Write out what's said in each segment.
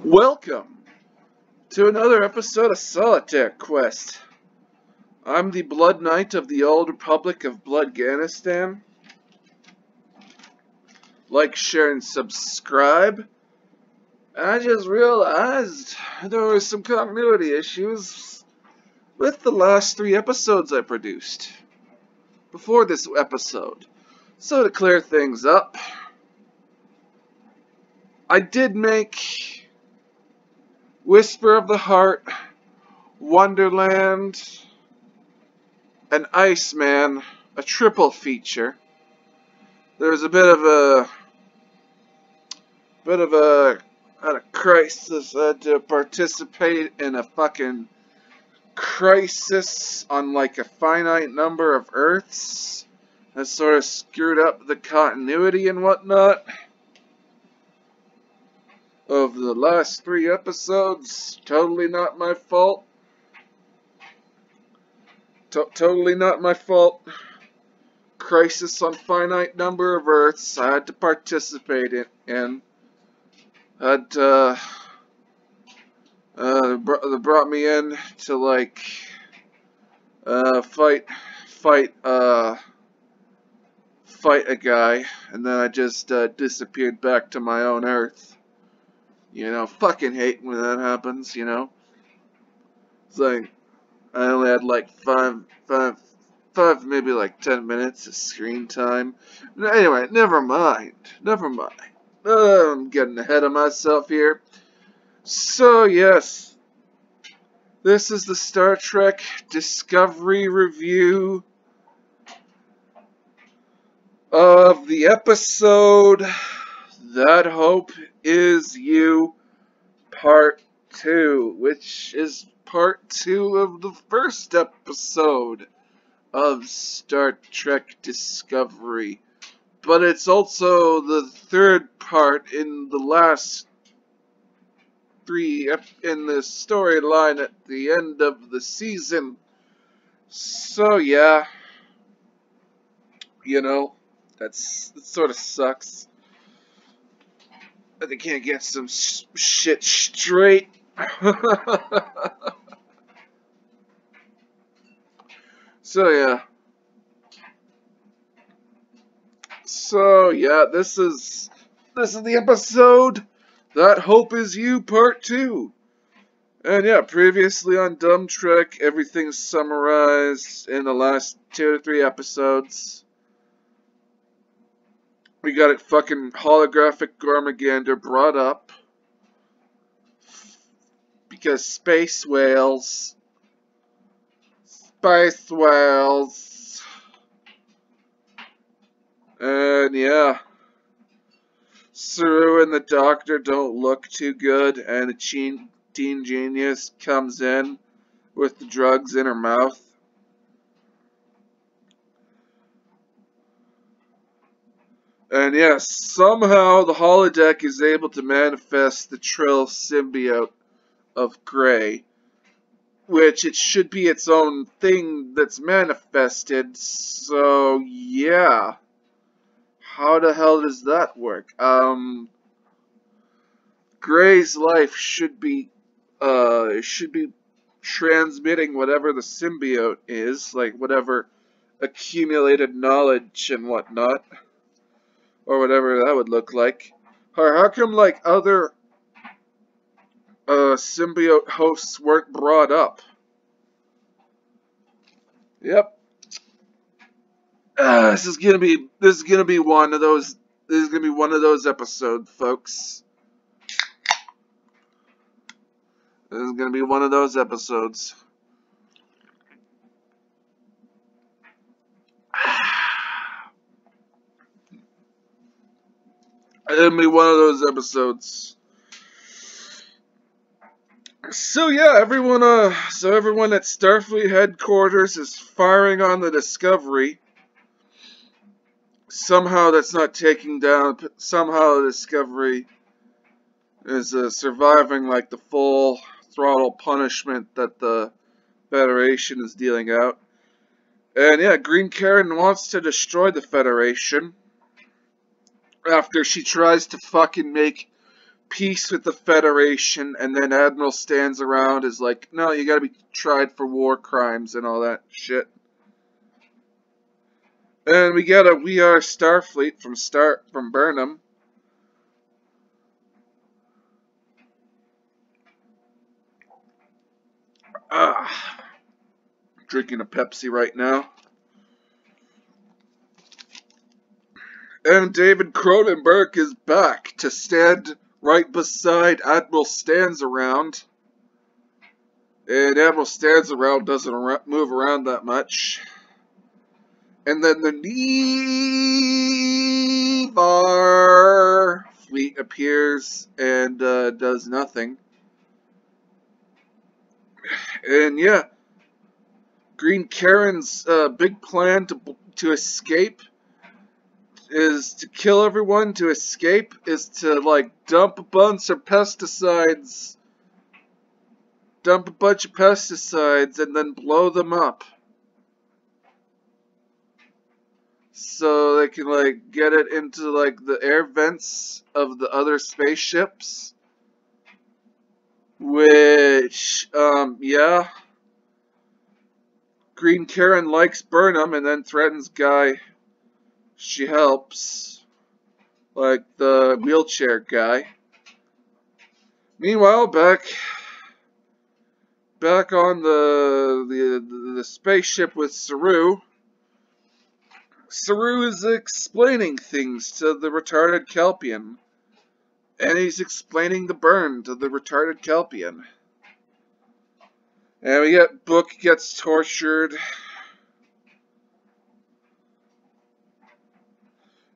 Welcome to another episode of Solitaire Quest. I'm the Blood Knight of the Old Republic of Bloodganistan. Like, share, and subscribe. I just realized there were some continuity issues with the last 3 episodes I produced before this episode. So to clear things up, I did make Whisper of the Heart, Wonderland, and Iceman a triple feature. There's a bit of a crisis. I had to participate in a fucking crisis on like a finite number of Earths. That sort of screwed up the continuity and whatnot of the last 3 episodes. Totally not my fault. Totally not my fault. Crisis on finite number of Earths I had to participate in. Had they brought me in to like fight a guy, and then I just disappeared back to my own Earth. You know, fucking hate when that happens. You know, it's like I only had like five, maybe like 10 minutes of screen time. Anyway, never mind. I'm getting ahead of myself here. So yes, this is the Star Trek Discovery review of the episode That Hope Is You, Part 2, which is Part 2 of the first episode of Star Trek Discovery. But it's also the 3rd part in the last 3 in the storyline at the end of the season. So yeah, you know, that sort of sucks. They can't get some shit straight. So yeah, this is the episode That Hope Is You, Part 2. And yeah, previously on Dumb Trek, everything's summarized in the last 2 to 3 episodes. We got it fucking holographic Gormagander brought up. Because space whales. And yeah, Saru and the doctor don't look too good, and a teen genius comes in with the drugs in her mouth. And yes, somehow the holodeck is able to manifest the Trill symbiote of Grey, which it should be its own thing that's manifested. So yeah, how the hell does that work? Grey's life should be transmitting whatever the symbiote is, like whatever accumulated knowledge and whatnot, or whatever that would look like. Or how come like other symbiote hosts weren't brought up? Yep. This is gonna be one of those. This is gonna be one of those episodes, folks. This is gonna be one of those episodes. It's gonna be one of those episodes. So yeah, everyone at Starfleet headquarters is firing on the Discovery. Somehow that's not taking down. Somehow the Discovery is surviving like the full throttle punishment that the Federation is dealing out. And yeah, Green Karen wants to destroy the Federation after she tries to fucking make peace with the Federation, and then Admiral stands around is like, no, you gotta be tried for war crimes and all that shit. And we get a We Are Starfleet from Burnham. Drinking a Pepsi right now. And David Cronenberg is back to stand right beside Admiral Stands Around. And Admiral Stands Around doesn't move around that much. And then the Nevar fleet appears and does nothing. And yeah, Green Karen's big plan to escape is to kill everyone. To escape is to like dump a bunch of pesticides and then blow them up, so they can like get it into like the air vents of the other spaceships. Which yeah, Green Karen likes Burnham and then threatens guy she helps, like the wheelchair guy. Meanwhile, back on the spaceship with Saru. Saru is explaining things to the retarded Kelpian. And he's explaining the burn to the retarded Kelpian. And we get Book gets tortured.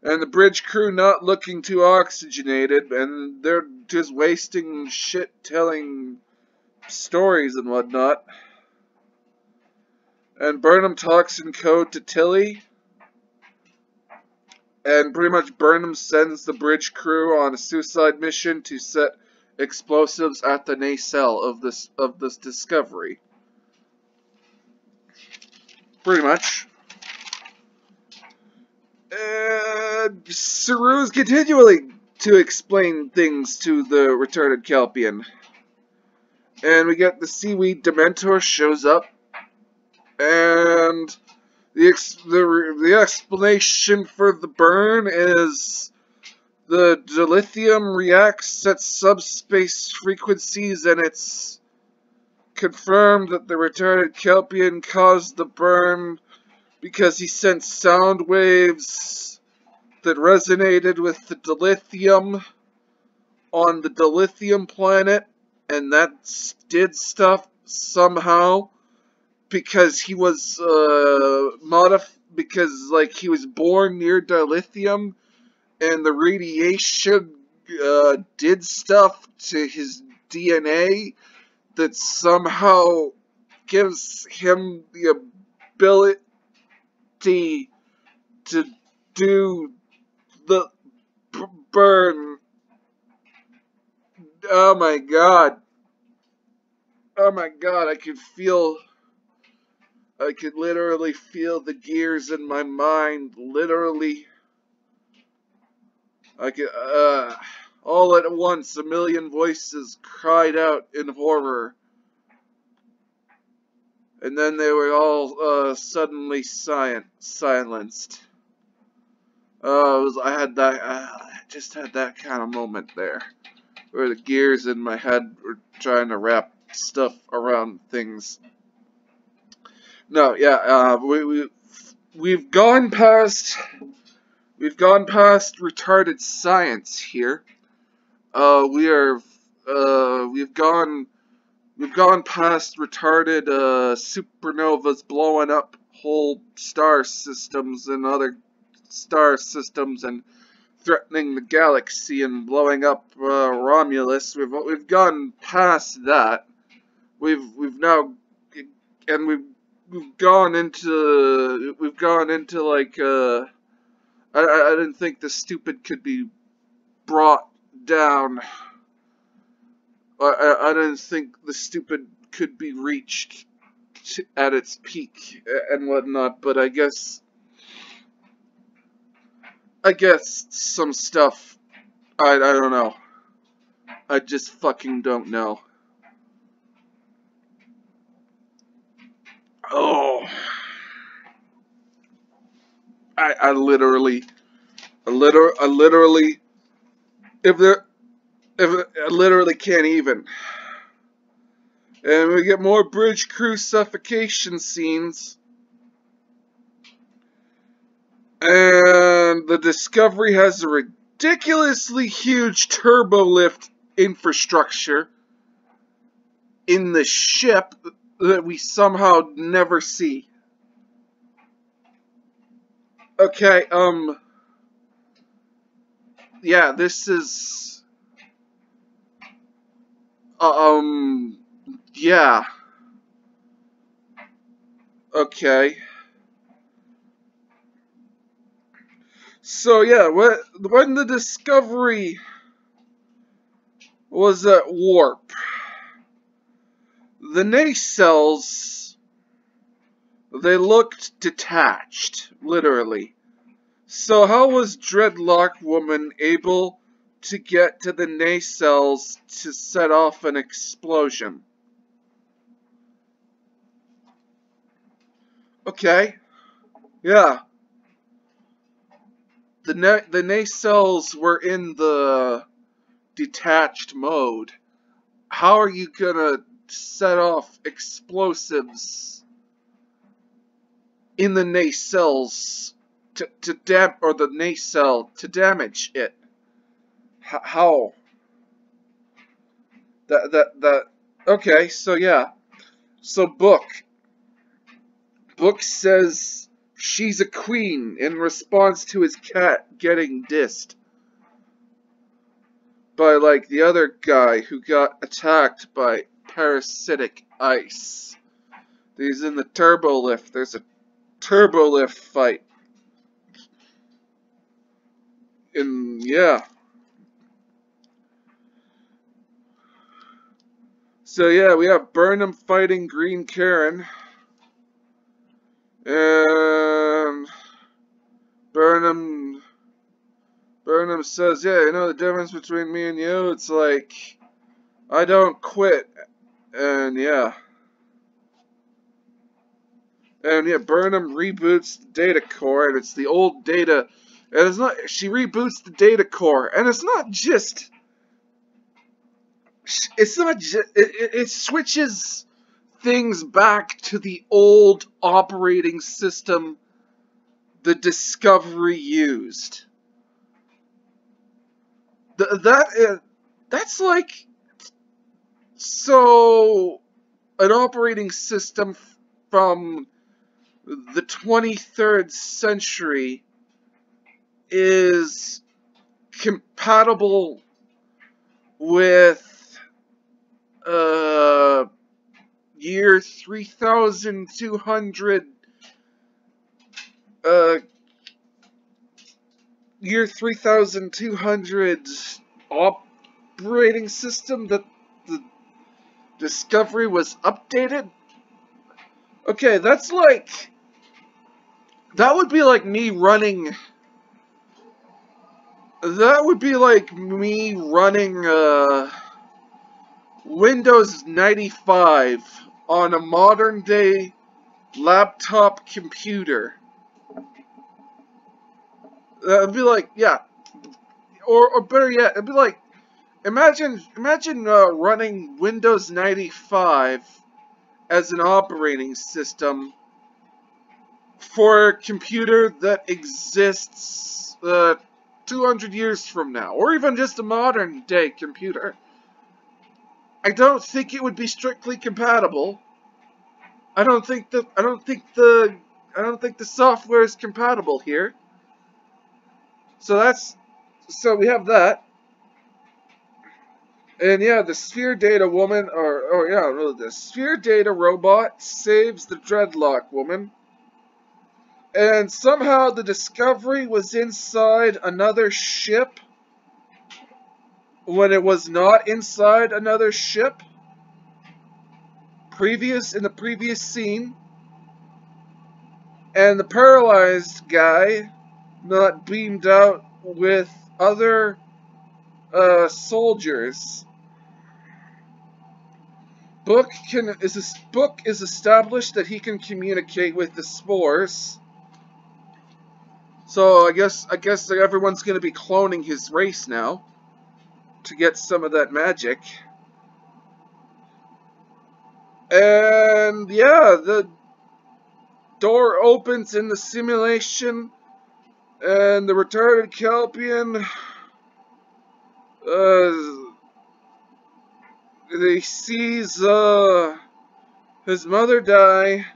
And the bridge crew not looking too oxygenated, and they're just wasting shit telling stories and whatnot. And Burnham talks in code to Tilly. And pretty much Burnham sends the bridge crew on a suicide mission to set explosives at the nacelle of this discovery. Pretty much. And Saru's continually to explain things to the retarded Kelpian. And we get the seaweed Dementor shows up. And the explanation for the burn is the dilithium reacts at subspace frequencies, and it's confirmed that the retarded Kelpian caused the burn because he sent sound waves that resonated with the dilithium on the dilithium planet, and that did stuff somehow because he was because like he was born near dilithium, and the radiation did stuff to his DNA that somehow gives him the ability to do the burn. Oh my god. Oh my god, I could literally feel the gears in my mind, literally. I could, all at once, a million voices cried out in horror. And then they were all, suddenly silenced. I just had that kind of moment there, where the gears in my head were trying to wrap stuff around things. No, yeah, we've gone past retarded science here. We've gone past retarded supernovas blowing up whole star systems and other star systems and threatening the galaxy and blowing up Romulus. We've gone past that. We've gone into like I didn't think the stupid could be brought down. I didn't think the stupid could be reached at its peak and whatnot, but I guess some stuff, I don't know. I just fucking don't know. Oh, I literally, if there, I literally can't even. And we get more bridge crew suffocation scenes. And the Discovery has a ridiculously huge turbolift infrastructure in the ship that we somehow never see. Okay, yeah, this is, yeah, okay. So yeah, when the Discovery was at warp, the nacelles, they looked detached, literally. So how was Dreadlock Woman able to get to the nacelles to set off an explosion? Okay, yeah. The nacelles were in the detached mode. How are you gonna set off explosives in the nacelles the nacelle to damage it? How? Okay, so yeah. So Book says she's a queen in response to his cat getting dissed by, like, the other guy who got attacked by parasitic ice. He's in the turbo lift. There's a turbo lift fight. Yeah. So yeah, we have Burnham fighting Green Karen. And Burnham says, yeah, you know the difference between me and you? It's like, I don't quit. And yeah. And yeah, Burnham reboots the data core, and it's the old data. And it's not, she reboots the data core, and it's not just, it switches things back to the old operating system the Discovery used. That's like, so, an operating system from the 23rd century is compatible with year 3200 year 3200 operating system that the Discovery was updated. Okay, that would be like me running Windows 95 on a modern day laptop computer. It'd be like, yeah, or better yet, it'd be like, imagine running Windows 95 as an operating system for a computer that exists 200 years from now, or even just a modern day computer. I don't think it would be strictly compatible. I don't think the software is compatible here. So we have that. And yeah, the Sphere Data woman, the Sphere Data robot saves the Dreadlock Woman. And somehow the Discovery was inside another ship when it was not inside another ship in the previous scene. And the paralyzed guy not beamed out with other soldiers Book is established that he can communicate with the spores. So I guess that everyone's gonna be cloning his race now to get some of that magic. And yeah, the door opens in the simulation, and the retarded Kelpian, he sees his mother die,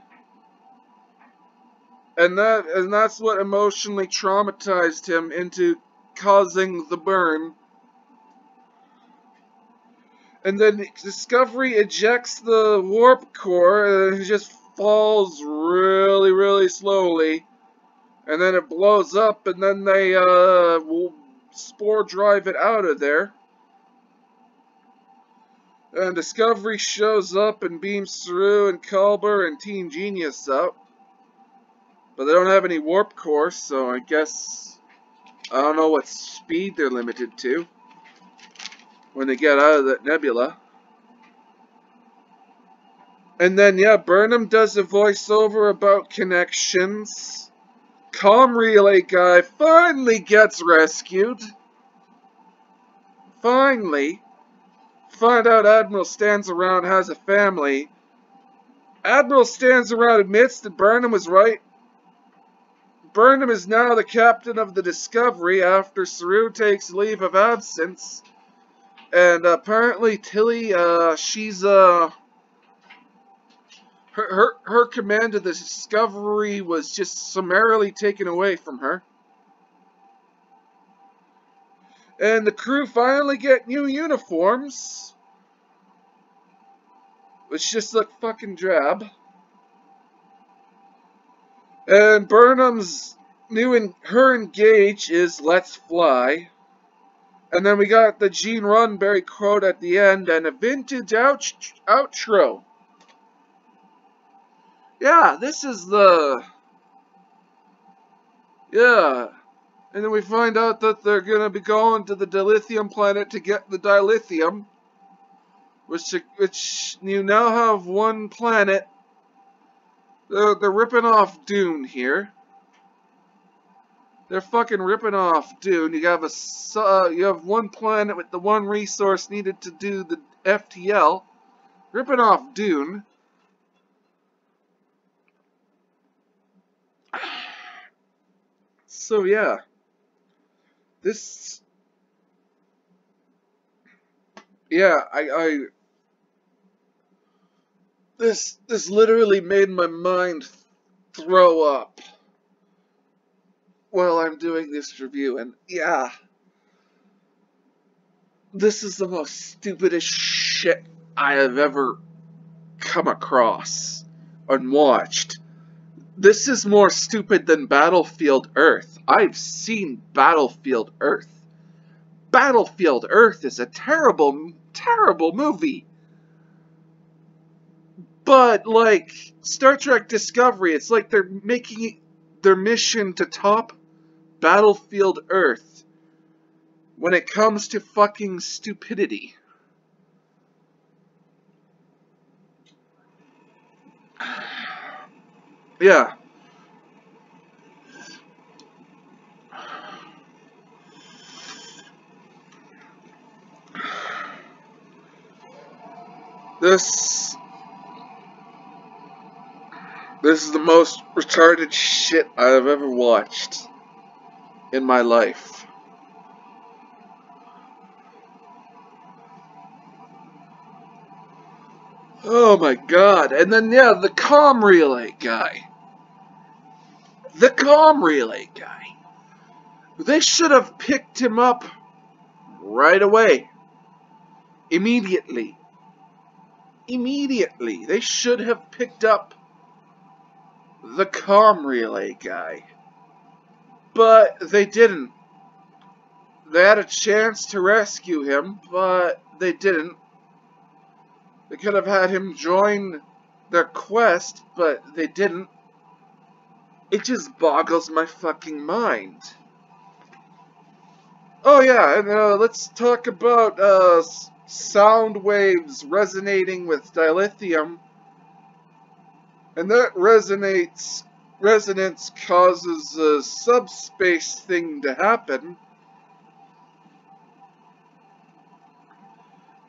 and that's what emotionally traumatized him into causing the burn. And then Discovery ejects the warp core, and he just falls really, really slowly. And then it blows up, and then they will spore drive it out of there. And Discovery shows up and beams through, and Culber and Team Genius out. But they don't have any warp core, so I guess I don't know what speed they're limited to when they get out of that nebula. And then, yeah, Burnham does a voiceover about connections. Comm relay guy finally gets rescued. Finally. Find out Admiral Stands Around has a family. Admiral Stands Around admits that Burnham was right. Burnham is now the captain of the Discovery after Saru takes leave of absence. And apparently Tilly, she's, her command of the Discovery was just summarily taken away from her. And the crew finally get new uniforms, which just look fucking drab. And Burnham's her engage is "Let's fly." And then we got the Gene Roddenberry quote at the end and a vintage outro. Yeah, this is the... Yeah. And then we find out that they're going to be going to the dilithium planet to get the dilithium. Which you now have one planet. They're ripping off Dune here. They're fucking ripping off Dune. You have one planet with the one resource needed to do the FTL. Ripping off Dune. So yeah. This... Yeah, This literally made my mind throw up while I'm doing this review, and yeah, this is the most stupidest shit I have ever come across and watched. This is more stupid than Battlefield Earth. I've seen Battlefield Earth. Battlefield Earth is a terrible, terrible movie. But, like, Star Trek Discovery, it's like they're making their mission to top Battlefield Earth when it comes to fucking stupidity. Yeah. This is the most retarded shit I have ever watched in my life. Oh my god. And then, yeah, the comm relay guy. The comm relay guy. They should have picked him up right away. Immediately. Immediately. They should have picked up the comm relay guy. But they didn't. They had a chance to rescue him, but they didn't. They could have had him join their quest, but they didn't. It just boggles my fucking mind. Oh yeah, and let's talk about sound waves resonating with dilithium, and that resonance causes a subspace thing to happen,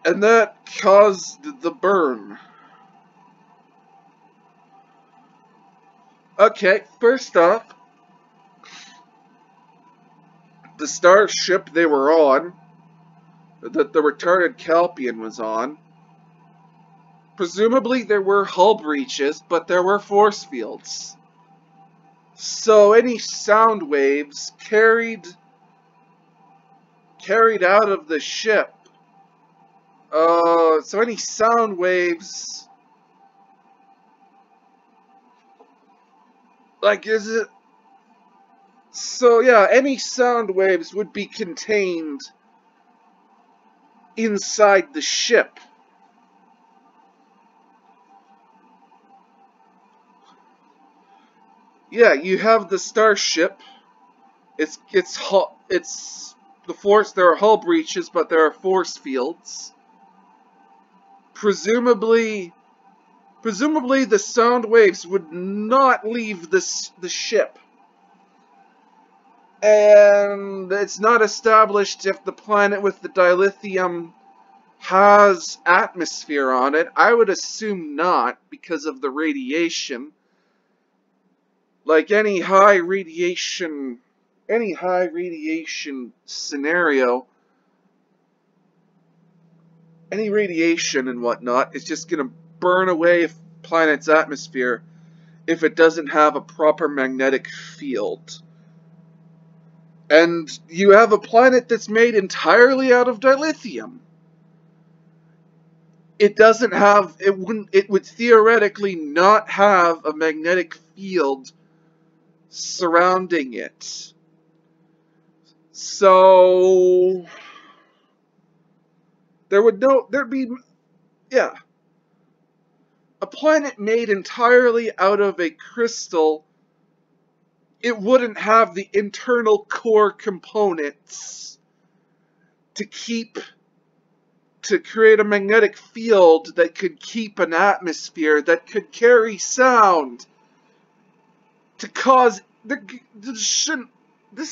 and that caused the burn. Okay, first off, the starship they were on, that the retarded Calpian was on, presumably there were hull breaches, but there were force fields. So any sound waves carried out of the ship, so any sound waves, like, is it, so yeah, any sound waves would be contained inside the ship. Yeah, you have the starship. It's the force. There are hull breaches, but there are force fields. Presumably the sound waves would not leave the ship. And it's not established if the planet with the dilithium has atmosphere on it. I would assume not, because of the radiation. Like any high radiation scenario, any radiation and whatnot is just going to burn away a planet's atmosphere if it doesn't have a proper magnetic field. And you have a planet that's made entirely out of dilithium. It would theoretically not have a magnetic field surrounding it. So there'd be a planet made entirely out of a crystal. It wouldn't have the internal core components to create a magnetic field that could keep an atmosphere, that could carry sound, to cause this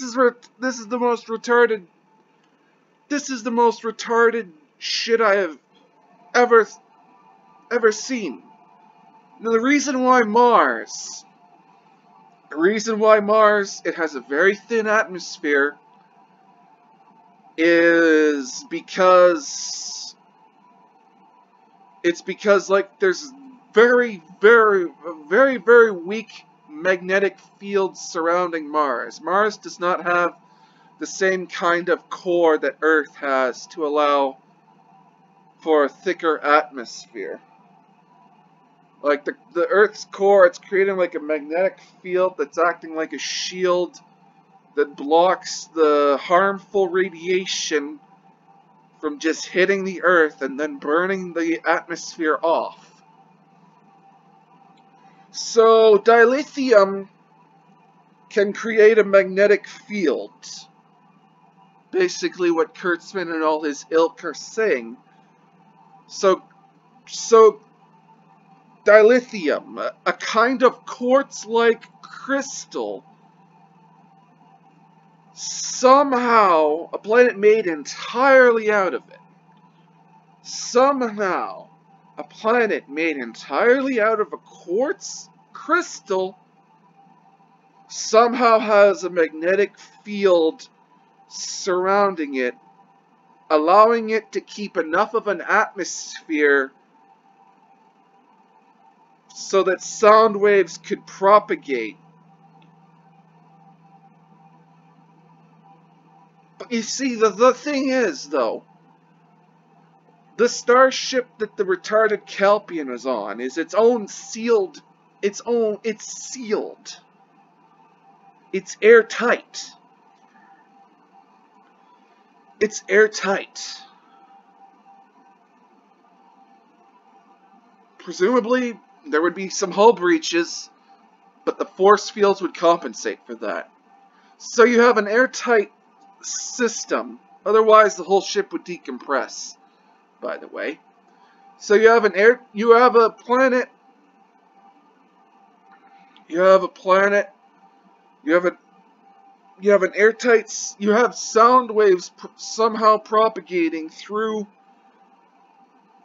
is the most retarded shit I have ever seen. Now, the reason why Mars, it has a very thin atmosphere, is because like there's very weak magnetic fields surrounding Mars. Mars does not have the same kind of core that Earth has to allow for a thicker atmosphere. Like the Earth's core, it's creating like a magnetic field that's acting like a shield that blocks the harmful radiation from just hitting the Earth and then burning the atmosphere off. So dilithium can create a magnetic field. Basically what Kurtzman and all his ilk are saying. So dilithium, a kind of quartz-like crystal, somehow, a planet made entirely out of it, somehow, a planet made entirely out of a quartz crystal somehow has a magnetic field surrounding it, allowing it to keep enough of an atmosphere so that sound waves could propagate. But you see, the thing is, though, the starship that the retarded Calpian was on is its sealed. It's airtight. It's airtight. Presumably, there would be some hull breaches, but the force fields would compensate for that. So you have an airtight system. Otherwise, the whole ship would decompress. by the way. So you have a planet, you have an airtight, you have sound waves somehow propagating through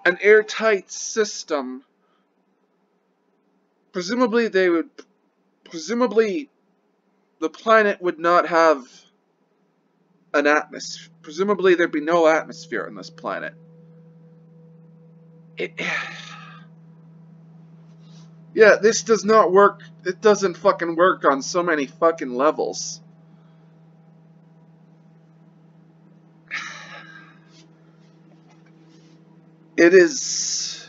an airtight system. Presumably the planet would not have an atmosphere. Presumably there'd be no atmosphere on this planet. Yeah, this does not work. It doesn't fucking work on so many fucking levels. This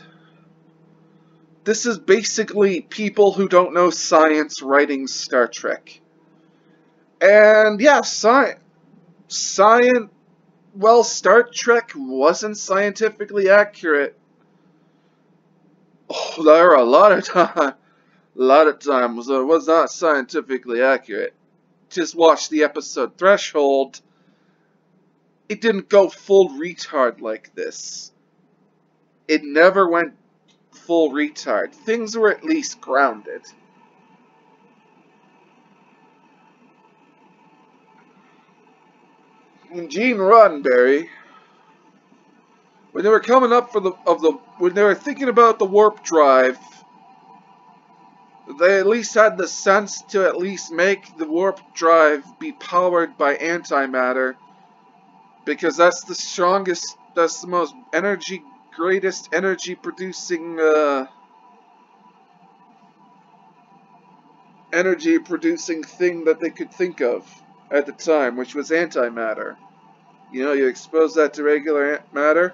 is basically people who don't know science writing Star Trek. And yeah, science, well, Star Trek wasn't scientifically accurate. Oh, there were a lot of times it was not scientifically accurate. Just watch the episode Threshold. It didn't go full retard like this. It never went full retard. Things were at least grounded. When Gene Roddenberry, when they were coming up when they were thinking about the warp drive, they at least had the sense to at least make the warp drive be powered by antimatter, because that's the strongest, that's the most greatest energy producing thing that they could think of at the time, which was antimatter. You know, you expose that to regular matter,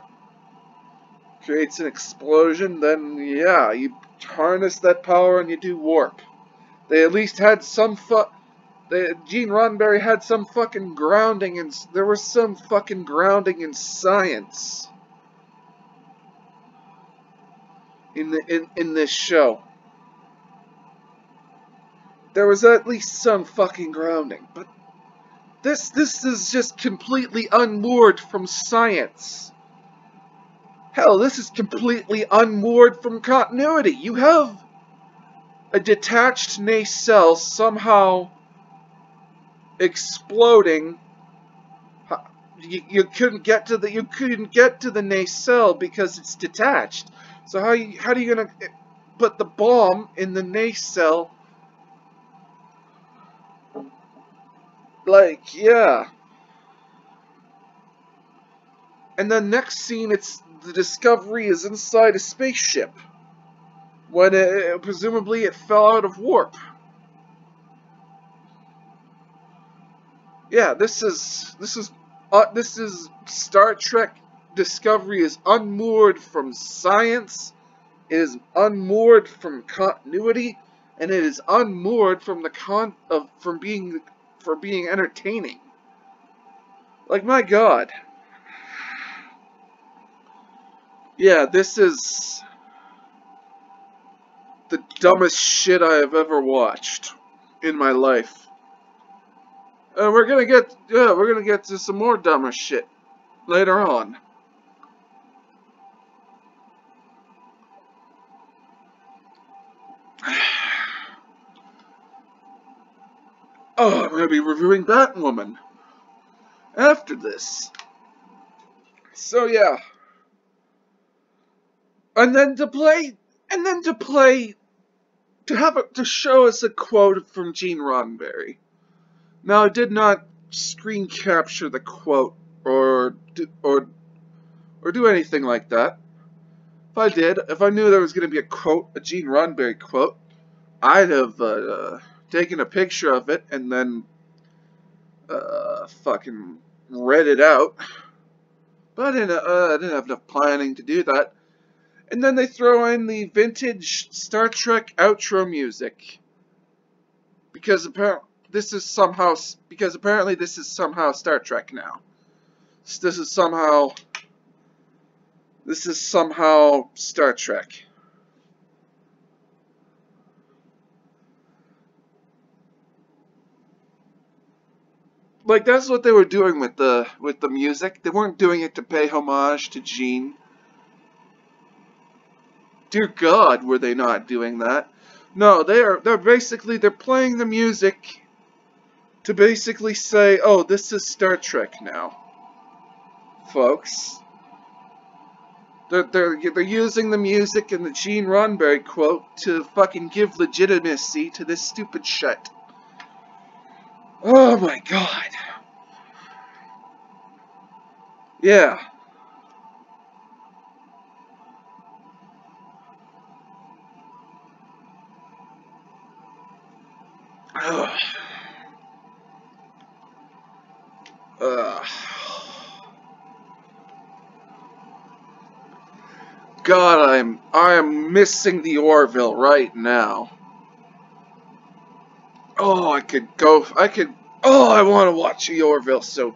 creates an explosion, then yeah, you harness that power and you do warp. They at least had some Gene Roddenberry had some fucking grounding, and there was some fucking grounding in science in this show. There was at least some fucking grounding, but this is just completely unmoored from science. Hell, this is completely unmoored from continuity. You have a detached nacelle somehow exploding. You couldn't get to the nacelle because it's detached. So how are you gonna put the bomb in the nacelle? Like, yeah. And then next scene, the Discovery is inside a spaceship when presumably it fell out of warp. Yeah, this is Star Trek Discovery is unmoored from science, it is unmoored from continuity, and it is unmoored from being entertaining. Like, my God. Yeah, this is the dumbest shit I have ever watched in my life. And we're gonna get to some more dumber shit later on. Oh, I'm gonna be reviewing Batwoman after this. So yeah. And then to show us a quote from Gene Roddenberry. Now, I did not screen capture the quote or do anything like that. If I knew there was going to be a Gene Roddenberry quote, I'd have taken a picture of it and then fucking read it out. But I didn't have enough planning to do that. And then they throw in the vintage Star Trek outro music. Because apparently this is somehow Star Trek now. This is somehow Star Trek. Like, that's what they were doing with the music. They weren't doing it to pay homage to Gene. Dear God, were they not doing that? No, they're playing the music to basically say, oh, this is Star Trek now, folks. They're using the music and the Gene Roddenberry quote to fucking give legitimacy to this stupid shit. Oh my God. Yeah. Ugh. Ugh. God, I am missing the Orville right now. Oh, I want to watch the Orville so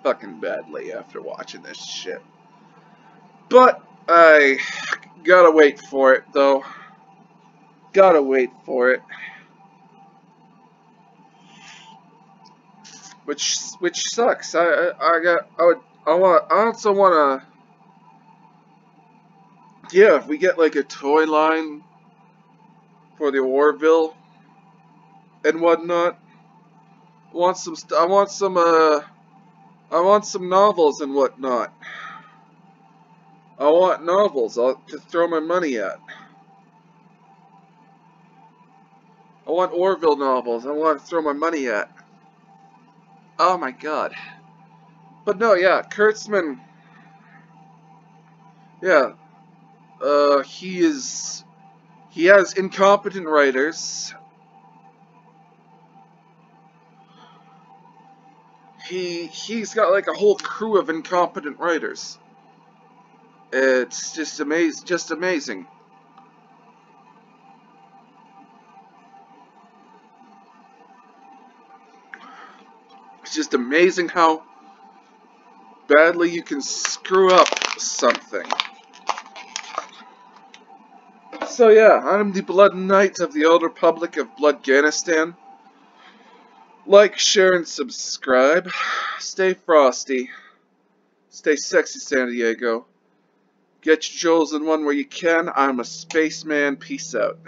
fucking badly after watching this shit. But I gotta wait for it though. Gotta wait for it. Which sucks. I also wanna. Yeah, if we get like a toy line for the Orville and whatnot, I want some novels and whatnot. I want novels to throw my money at. I want Orville novels. I want to throw my money at. Oh my God. But no, yeah, Kurtzman. Yeah, he has incompetent writers. He's got like a whole crew of incompetent writers. It's just amazing. It's just amazing how badly you can screw up something. So yeah, I'm the Blood Knight of the Old Republic of Bloodganistan. Like, share, and subscribe. Stay frosty. Stay sexy, San Diego. Get your jewels in one where you can. I'm a spaceman. Peace out.